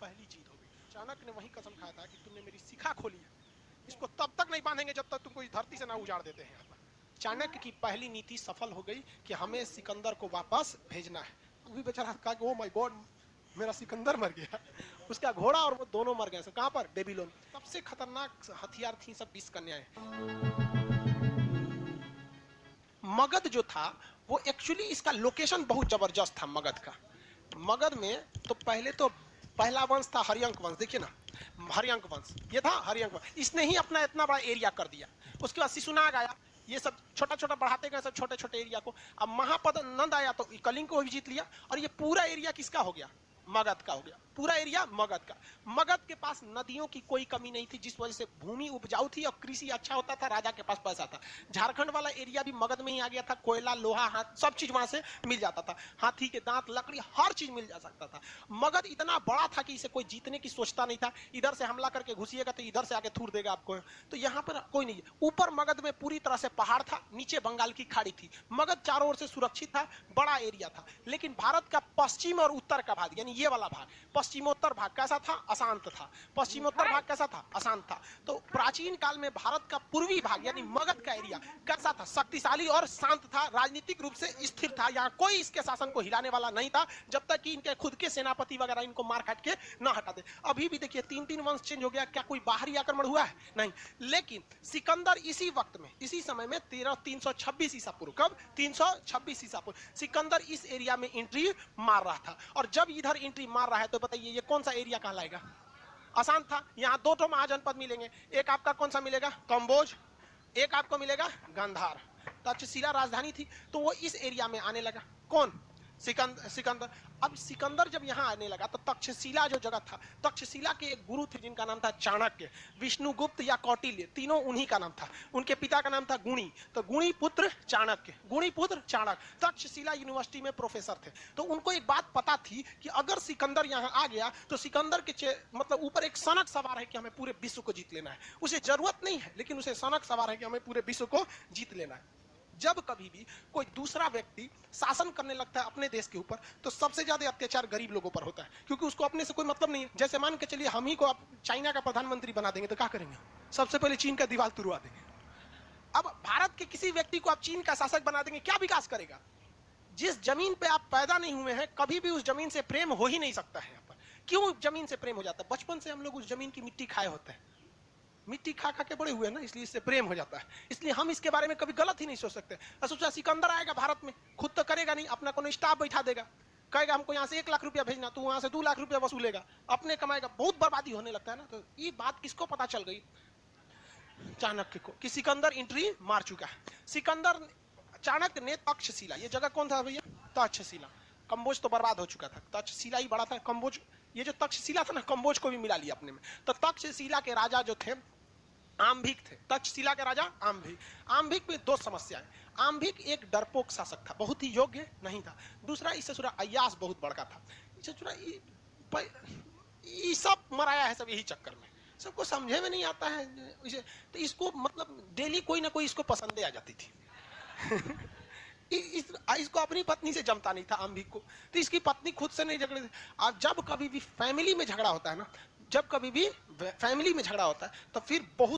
पहली जीत हो गई। चाणक्य ने वही कसम खाया था कि तुमने मेरी शिखा खोली है, इसको तब तक नहीं बांधेंगे जब तक तुमको इस धरती से ना उजाड़ देते हैं। चाणक्य की पहली नीति सफल हो गई कि हमें सिकंदर को वापस भेजना है। अभी बेचारा कहा कि ओ माय गॉड, मेरा सिकंदर मर गया, उसका घोड़ा और वो दोनों मर गए। कहां पर? बेबीलोन। सबसे खतरनाक हथियार थी सब 20 कन्याएं। मगध जो था वो एक्चुअली इसका लोकेशन बहुत जबरदस्त था मगध का। मगध में तो पहला वंश था हरियंक वंश। देखिए ना, हरियंक वंश ये था। हरियंक वंश इसने ही अपना इतना बड़ा एरिया कर दिया। उसके बाद शिशुनाग आया, ये सब छोटा छोटा बढ़ाते गए सब छोटे छोटे एरिया को। अब महापद नंद आया तो कलिंग को भी जीत लिया, और ये पूरा एरिया किसका हो गया? मगध का हो गया। पूरा एरिया मगध का। मगध के पास नदियों की कोई कमी नहीं थी, जिस वजह से भूमि उपजाऊ थी और कृषि अच्छा होता था, राजा के पास पैसा था। झारखंड वाला एरिया भी मगध में ही आ गया था। कोयला, लोहा, हाथ सब चीज वहां से मिल जाता था। हाथी के दांत, लकड़ी, हर चीज मिल जा सकता था। मगध इतना बड़ा था कि इसे कोई जीतने की सोचता नहीं था। इधर से हमला करके घुसिएगा तो इधर से आके थूर देगा आपको। तो यहाँ पर कोई नहीं। ऊपर मगध में पूरी तरह से पहाड़ था, नीचे बंगाल की खाड़ी थी। मगध चारों ओर से सुरक्षित था, बड़ा एरिया था। लेकिन भारत का पश्चिम और उत्तर का भाग, यानी ये वाला भाग, पश्चिमोत्तर भाग कैसा था? अशांत था। पश्चिमोत्तर भाग कैसा था? अशांत था। तो प्राचीन काल में भारत का पूर्वी भाग यानी मगध का एरिया कैसा था? शक्तिशाली और शांत था, राजनीतिक रूप से स्थिर था। यहाँ कोई इसके शासन को हिलाने वाला नहीं था जब तक कि इनके खुद के सेनापति वगैरह इनको मार काट के ना हटा दे। अभी भी देखिए 3-3 वंश चेंज हो गया, क्या कोई बाहरी आक्रमण हुआ है? नहीं। लेकिन सिकंदर इसी वक्त में, इसी समय में 326 ईसा पूर्व, कब? 326 ईसा पूर्व सिकंदर इस एरिया में एंट्री मार रहा था। और जब इधर एंट्री मार रहा है तो बताइए ये कौन सा एरिया कहलाएगा? आसान था। यहां दो ठो महाजनपद मिलेंगे। एक आपका कौन सा मिलेगा? कंबोज। एक आपको मिलेगा गांधार। तक्षशिला राजधानी थी, तो वो इस एरिया में आने लगा। कौन? सिकंदर। अब सिकंदर जब यहां आने लगा तो तक्षशिला जो जगह था, तक्षशिला के एक गुरु थे जिनका नाम था चाणक्य, विष्णुगुप्त या कौटिल्य, तीनों उन्हीं का नाम था। उनके पिता का नाम था गुणी, तो गुणी पुत्र चाणक्य, गुणी पुत्र चाणक्य तक्षशिला यूनिवर्सिटी में प्रोफेसर थे। तो उनको एक बात पता थी कि अगर सिकंदर यहां आ गया तो सिकंदर के मतलब ऊपर एक सनक सवार है कि हमें पूरे विश्व को जीत लेना है। उसे जरूरत नहीं है, लेकिन उसे सनक सवार है कि हमें पूरे विश्व को जीत लेना है। जब कभी भी कोई दूसरा व्यक्ति शासन करने लगता है अपने देश के ऊपर, तो सबसे ज्यादा अत्याचार गरीब लोगों पर होता है, क्योंकि उसको अपने से कोई मतलब नहीं है। जैसे मान के चलिए हम ही को आप चाइना का प्रधानमंत्री बना देंगे तो क्या करेंगे? सबसे पहले चीन का दीवार तुड़वा देंगे। अब भारत के किसी व्यक्ति को आप चीन का शासक बना देंगे, क्या विकास करेगा? जिस जमीन पे आप पैदा नहीं हुए हैं, कभी भी उस जमीन से प्रेम हो ही नहीं सकता है। यहाँ पर क्यों जमीन से प्रेम हो जाता है? बचपन से हम लोग उस जमीन की मिट्टी खाए होते हैं, मिट्टी खा खा के बड़े हुए ना, इसलिए इससे प्रेम हो जाता है। इसलिए हम इसके बारे में कभी गलत ही नहीं सोच सकते। सोचा सिकंदर आएगा भारत में, खुद तो करेगा नहीं, अपना कोनो स्टाफ बैठा देगा, कहेगा हमको यहाँ से 1 लाख रुपया भेजना, तो वहां से 2 लाख रुपया वसूलेगा, अपने कमाएगा। बहुत बर्बादी होने लगता है ना। तो ये बात किसको पता चल गई? चाणक्य को, कि सिकंदर एंट्री मार चुका है। सिकंदर चाणक्य ने तक्षशिला, ये जगह कौन था भैया? तक्षशिला। कंबोज तो बर्बाद हो चुका था, तक्षशिला ही बड़ा था। कंबोज, ये जो तक्षशिला था ना, कंबोज को भी मिला लिया अपने में। तो तक्षशिला के राजा जो थे आम्भिक थे। तक्षशिला के राजा आम्भिक। आम्भिक में 2 समस्याएं। आम्भिक एक डरपोक शासक था, बहुत ही योग्य नहीं था। दूसरा, इससे सुरा अय्यास बहुत बड़का था। इससे सुरा ये सब मराया है सब यही चक्कर में, सबको समझे में नहीं आता है इसे। तो इसको मतलब डेली कोई ना कोई इसको पसंदे आ जाती थी। इसको अपनी पत्नी से जमता नहीं था आम्भिक को, तो इसकी पत्नी खुद से नहीं झगड़े थी। अब जब कभी भी फैमिली में झगड़ा होता है ना, जब कभी भी फैमिली में झगड़ा होता है तो फिर बहुत